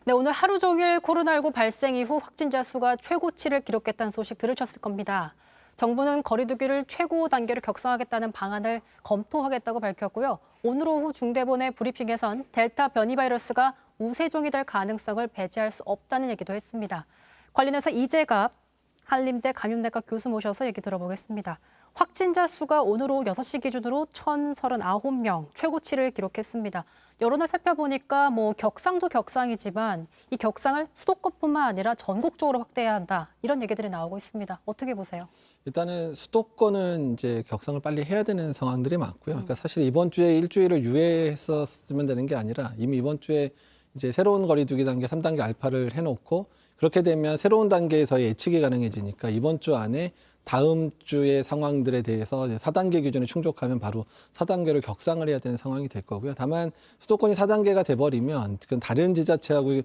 네, 오늘 하루 종일 코로나19 발생 이후 확진자 수가 최고치를 기록했다는 소식 들으셨을 겁니다. 정부는 거리두기를 최고 단계로 격상하겠다는 방안을 검토하겠다고 밝혔고요. 오늘 오후 중대본의 브리핑에선 델타 변이 바이러스가 우세종이 될 가능성을 배제할 수 없다는 얘기도 했습니다. 관련해서 이재갑 한림대 감염내과 교수 모셔서 얘기 들어보겠습니다. 확진자 수가 오늘 오후 6시 기준으로 1,039명, 최고치를 기록했습니다. 여론을 살펴보니까 격상도 격상이지만 이 격상을 수도권뿐만 아니라 전국적으로 확대해야 한다. 이런 얘기들이 나오고 있습니다. 어떻게 보세요? 일단은 수도권은 이제 격상을 빨리 해야 되는 상황들이 많고요. 그러니까 사실 이번 주에 일주일을 유예했었으면 되는 게 아니라 이미 이번 주에 이제 새로운 거리두기 단계 3단계 알파를 해놓고 그렇게 되면 새로운 단계에서의 예측이 가능해지니까 이번 주 안에 다음 주의 상황들에 대해서 4단계 기준에 충족하면 바로 4단계로 격상을 해야 되는 상황이 될 거고요. 다만 수도권이 4단계가 돼버리면 그건 다른 지자체하고의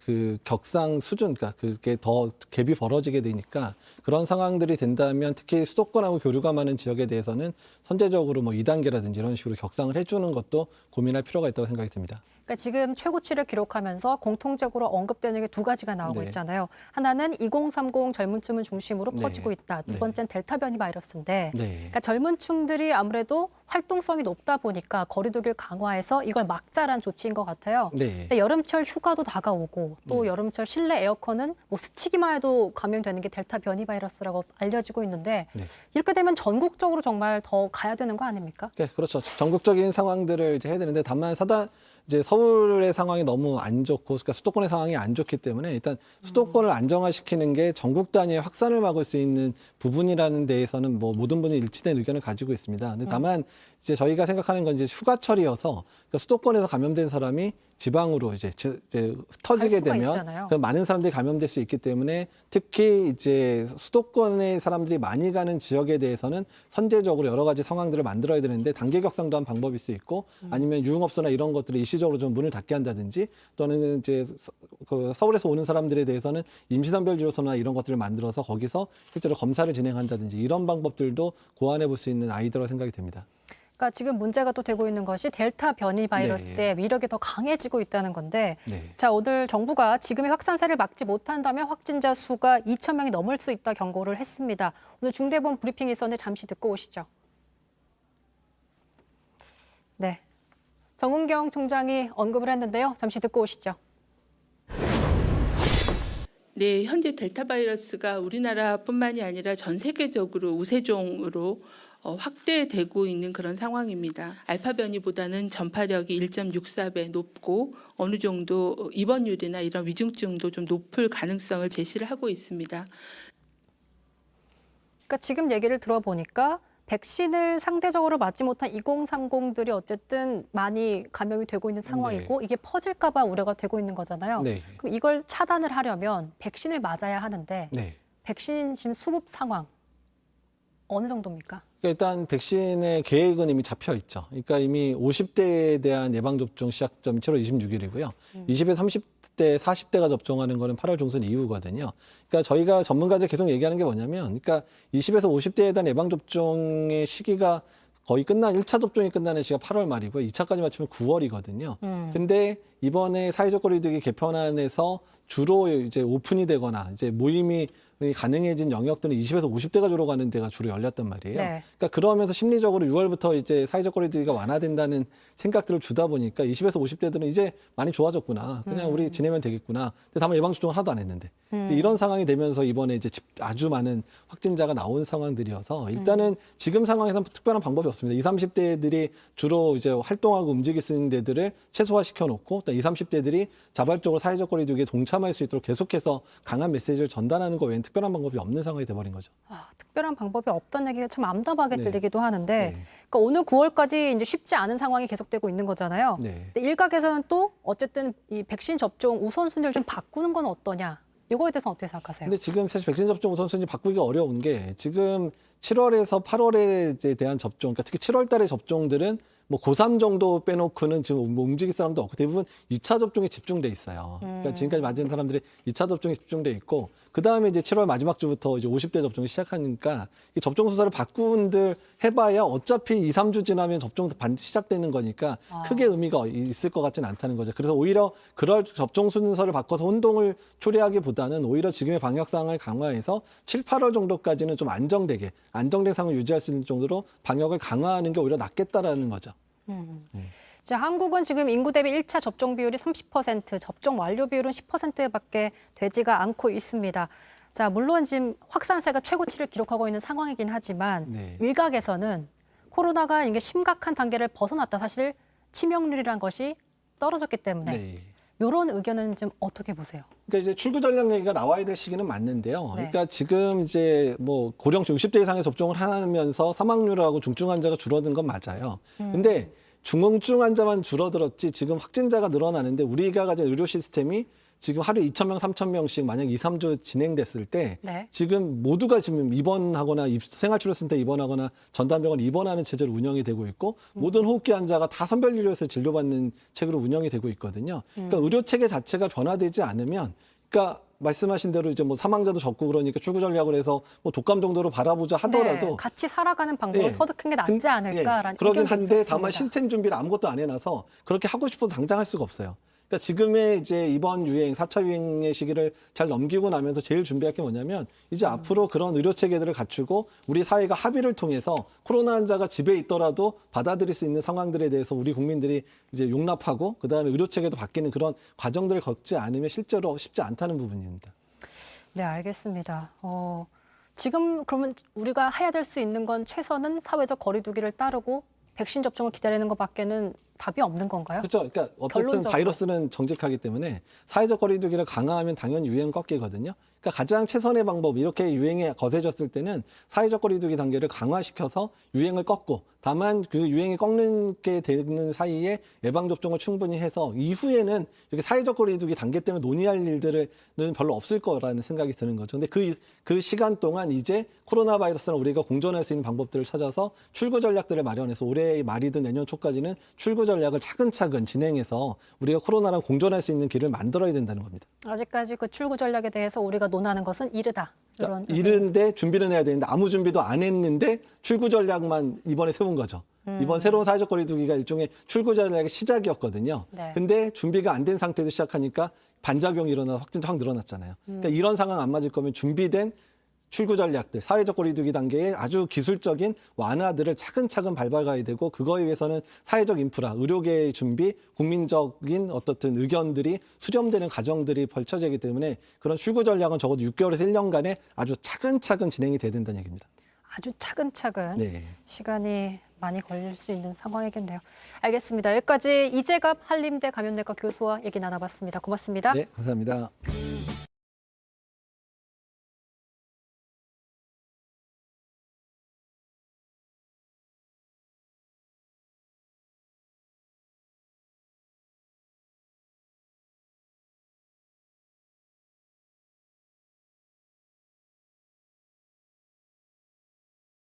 그 격상 수준, 그러니까 그게 더 갭이 벌어지게 되니까 그런 상황들이 된다면 특히 수도권하고 교류가 많은 지역에 대해서는 선제적으로 2단계라든지 이런 식으로 격상을 해주는 것도 고민할 필요가 있다고 생각이 듭니다. 그러니까 지금 최고치를 기록하면서 공통적으로 언급되는 게 두 가지가 나오고 네. 있잖아요. 하나는 2030 젊은층을 중심으로 퍼지고 있다. 두 번째는 델타 변이 바이러스인데 그러니까 젊은 층들이 아무래도 활동성이 높다 보니까 거리두기를 강화해서 이걸 막자란 조치인 것 같아요. 근데 여름철 휴가도 다가오고 또 여름철 실내 에어컨은 스치기만 해도 감염되는 게 델타 변이 바이러스라고 알려지고 있는데 이렇게 되면 전국적으로 정말 더 가야 되는 거 아닙니까? 네, 그렇죠. 전국적인 상황들을 이제 해야 되는데 다만 이제 서울의 상황이 너무 안 좋고, 그러니까 수도권의 상황이 안 좋기 때문에 일단 수도권을 안정화시키는 게 전국 단위의 확산을 막을 수 있는 부분이라는 데에서는 모든 분이 일치된 의견을 가지고 있습니다. 근데 다만 이제 저희가 생각하는 건 이제 휴가철이어서 그러니까 수도권에서 감염된 사람이 지방으로 이제 흩어지게 되면 많은 사람들이 감염될 수 있기 때문에 특히 이제 수도권의 사람들이 많이 가는 지역에 대해서는 선제적으로 여러 가지 상황들을 만들어야 되는데 단계 격상도 한 방법일 수 있고 아니면 유흥업소나 이런 것들을 일시적으로 좀 문을 닫게 한다든지 또는 이제 그 서울에서 오는 사람들에 대해서는 임시선별지로소나 이런 것들을 만들어서 거기서 실제로 검사를 진행한다든지 이런 방법들도 고안해 볼 수 있는 아이디어라고 생각이 됩니다. 그러니까 지금 문제가 또 되고 있는 것이 델타 변이 바이러스의 위력이 더 강해지고 있다는 건데 자, 오늘 정부가 지금의 확산세를 막지 못한다면 확진자 수가 2,000명이 넘을 수 있다 경고를 했습니다. 오늘 중대본 브리핑이 있었는데 잠시 듣고 오시죠. 네, 정은경 총장이 언급을 했는데요. 잠시 듣고 오시죠. 네, 현재 델타 바이러스가 우리나라뿐만이 아니라 전 세계적으로 우세종으로 확대되고 있는 그런 상황입니다. 알파 변이보다는 전파력이 1.64배 높고 어느 정도 입원율이나 이런 위중증도 좀 높을 가능성을 제시를 하고 있습니다. 그러니까 지금 얘기를 들어보니까 백신을 상대적으로 맞지 못한 2030들이 어쨌든 많이 감염이 되고 있는 상황이고 이게 퍼질까 봐 우려가 되고 있는 거잖아요. 그럼 이걸 차단을 하려면 백신을 맞아야 하는데 백신 지금 수급 상황 어느 정도입니까? 일단 백신의 계획은 이미 잡혀 있죠. 그러니까 이미 50대에 대한 예방접종 시작점이 7월 26일이고요. 20에 30대, 40대가 접종하는 거는 8월 중순 이후거든요. 그러니까 저희가 전문가들 계속 얘기하는 게 뭐냐면, 그러니까 20에서 50대에 대한 예방접종의 시기가 거의 1차 접종이 끝나는 시기가 8월 말이고요. 2차까지 맞추면 9월이거든요. 근데 이번에 사회적 거리두기 개편안에서 주로 이제 오픈이 되거나 이제 모임이 가능해진 영역들은 20에서 50대가 주로 가는 데가 주로 열렸단 말이에요. 그러니까 그러면서 심리적으로 6월부터 이제 사회적 거리두기가 완화된다는 생각들을 주다 보니까 20에서 50대들은 이제 많이 좋아졌구나. 그냥 우리 지내면 되겠구나. 근데 다만 예방접종을 하나도 안 했는데. 이제 이런 상황이 되면서 이번에 이제 아주 많은 확진자가 나온 상황들이어서 일단은 지금 상황에서는 특별한 방법이 없습니다. 20, 30대들이 주로 이제 활동하고 움직일 수 있는 데들을 최소화시켜 놓고 또 20, 30대들이 자발적으로 사회적 거리두기에 동참할 수 있도록 계속해서 강한 메시지를 전달하는 거 외엔 특별한 방법이 없는 상황이 돼버린 거죠. 특별한 방법이 없다는 얘기가 참 암담하게 들리기도 하는데 그러니까 오늘 9월까지 이제 쉽지 않은 상황이 계속되고 있는 거잖아요. 근데 일각에서는 또 어쨌든 이 백신 접종 우선순위를 좀 바꾸는 건 어떠냐? 이거에 대해서 어떻게 생각하세요? 근데 지금 사실 백신 접종 우선순위 바꾸기가 어려운 게 지금 7월에서 8월에 대한 접종, 그러니까 특히 7월 달의 접종들은 고3 정도 빼놓고는 지금 움직일 사람도 없고 대부분 2차 접종에 집중돼 있어요. 그러니까 지금까지 맞은 사람들이 2차 접종에 집중돼 있고 그다음에 이제 7월 마지막 주부터 이제 50대 접종이 시작하니까 이 접종 순서를 바꾼들 해봐야 어차피 2, 3주 지나면 접종 반드시 시작되는 거니까 크게 의미가 있을 것 같지는 않다는 거죠. 그래서 오히려 그럴 접종 순서를 바꿔서 혼동을 초래하기보다는 오히려 지금의 방역 상황을 강화해서 7, 8월 정도까지는 좀 안정된 상황을 유지할 수 있는 정도로 방역을 강화하는 게 오히려 낫겠다라는 거죠. 자, 한국은 지금 인구 대비 1차 접종 비율이 30%, 접종 완료 비율은 10%밖에 되지가 않고 있습니다. 자, 물론 지금 확산세가 최고치를 기록하고 있는 상황이긴 하지만 네. 일각에서는 코로나가 이게 심각한 단계를 벗어났다. 사실 치명률이란 것이 떨어졌기 때문에 네. 이런 의견은 좀 어떻게 보세요? 그러니까 이제 출구 전략 얘기가 나와야 될 시기는 맞는데요. 네. 그러니까 지금 이제 뭐 고령층 60대 이상의 접종을 하면서 사망률하고 중증 환자가 줄어든 건 맞아요. 근데 중증 환자만 줄어들었지 지금 확진자가 늘어나는데 우리가 가진 의료 시스템이 지금 하루에 2,000명, 3,000명씩 만약 2, 3주 진행됐을 때 네. 지금 모두가 지금 입원하거나 생활치료센터 입원하거나 전담병원 입원하는 체제로 운영이 되고 있고 모든 호흡기 환자가 다 선별진료에서 진료받는 체계로 운영이 되고 있거든요. 그러니까 의료 체계 자체가 변화되지 않으면 그러니까 말씀하신 대로 이제 뭐 사망자도 적고 그러니까 출구 전략을 해서 뭐 독감 정도로 바라보자 하더라도 네, 같이 살아가는 방법을 예. 터득한 게 낫지 않을까라는 그러긴 의견도 한데 있었습니다. 다만 시스템 준비를 아무것도 안 해놔서 그렇게 하고 싶어도 당장 할 수가 없어요. 그러니까 지금의 이제 이번 유행, 4차 유행의 시기를 잘 넘기고 나면서 제일 준비할 게 뭐냐면 이제 앞으로 그런 의료 체계들을 갖추고 우리 사회가 합의를 통해서 코로나 환자가 집에 있더라도 받아들일 수 있는 상황들에 대해서 우리 국민들이 이제 용납하고 그다음에 의료 체계도 바뀌는 그런 과정들을 겪지 않으면 실제로 쉽지 않다는 부분입니다. 네, 알겠습니다. 지금 그러면 우리가 해야 될 수 있는 건 최선은 사회적 거리 두기를 따르고 백신 접종을 기다리는 것밖에는 답이 없는 건가요? 그렇죠. 그러니까 어쨌든 결론적으로. 바이러스는 정직하기 때문에 사회적 거리두기를 강화하면 당연히 유행 꺾이거든요. 그러니까 가장 최선의 방법 이렇게 유행이 거세졌을 때는 사회적 거리두기 단계를 강화시켜서 유행을 꺾고 다만 그 유행이 꺾는 게 되는 사이에 예방 접종을 충분히 해서 이후에는 이렇게 사회적 거리두기 단계 때문에 논의할 일들은 별로 없을 거라는 생각이 드는 거죠. 근데 그 시간 동안 이제 코로나 바이러스랑 우리가 공존할 수 있는 방법들을 찾아서 출구 전략들을 마련해서 올해 말이든 내년 초까지는 출구 전략을 차근차근 진행해서 우리가 코로나랑 공존할 수 있는 길을 만들어야 된다는 겁니다. 아직까지 그 출구 전략에 대해서 우리가 논하는 것은 이르다. 이런 이른데 준비는 해야 되는데 아무 준비도 안 했는데 출구 전략만 이번에 세운 거죠. 이번 새로운 사회적 거리두기가 일종의 출구 전략의 시작이었거든요. 네. 근데 준비가 안 된 상태에서 시작하니까 반작용이 일어나서 확진자 확 늘어났잖아요. 그러니까 이런 상황 안 맞을 거면 준비된 출구 전략들, 사회적 거리두기 단계의 아주 기술적인 완화들을 차근차근 밟아가야 되고 그거에 위해서는 사회적 인프라, 의료계의 준비, 국민적인 어떻든 의견들이 수렴되는 과정들이 펼쳐지기 때문에 그런 출구 전략은 적어도 6개월에서 1년간에 아주 차근차근 진행이 돼야 된다는 얘기입니다. 아주 차근차근 네. 시간이 많이 걸릴 수 있는 상황이겠네요. 알겠습니다. 여기까지 이재갑 한림대 감염내과 교수와 얘기 나눠봤습니다. 고맙습니다. 네, 감사합니다.